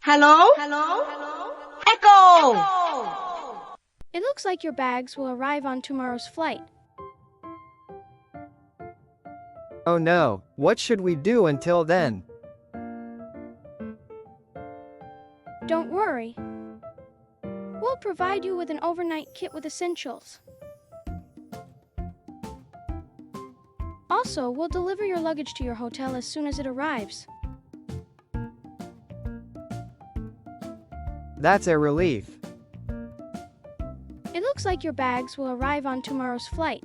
Hello? Echo! It looks like your bags will arrive on tomorrow's flight. Oh no, what should we do until then? Don't worry. We'll provide you with an overnight kit with essentials. Also, we'll deliver your luggage to your hotel as soon as it arrives. That's a relief. It looks like your bags will arrive on tomorrow's flight.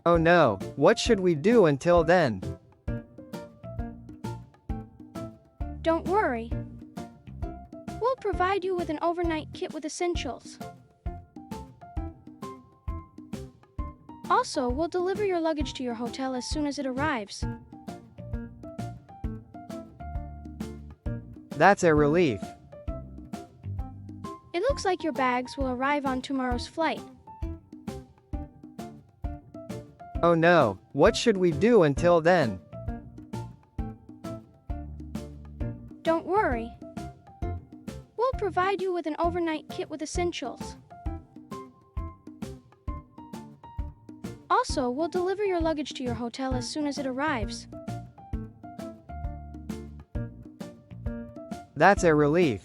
Oh no, what should we do until then? Don't worry. We'll provide you with an overnight kit with essentials. Also, we'll deliver your luggage to your hotel as soon as it arrives. That's a relief. It looks like your bags will arrive on tomorrow's flight. Oh no, what should we do until then? Don't worry. We'll provide you with an overnight kit with essentials. Also, we'll deliver your luggage to your hotel as soon as it arrives. That's a relief.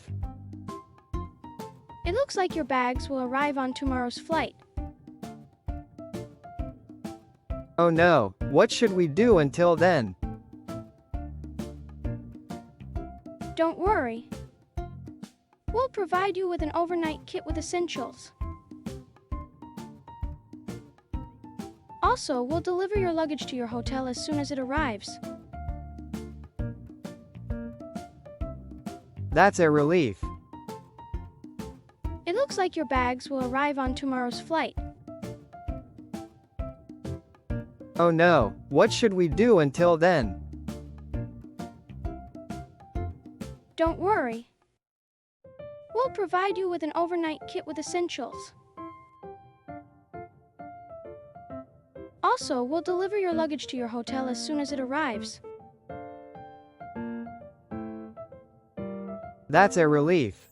It looks like your bags will arrive on tomorrow's flight. Oh no, what should we do until then? Don't worry. We'll provide you with an overnight kit with essentials. Also, we'll deliver your luggage to your hotel as soon as it arrives. That's a relief. It looks like your bags will arrive on tomorrow's flight. Oh no, what should we do until then? Don't worry. We'll provide you with an overnight kit with essentials. Also, we'll deliver your luggage to your hotel as soon as it arrives. That's a relief.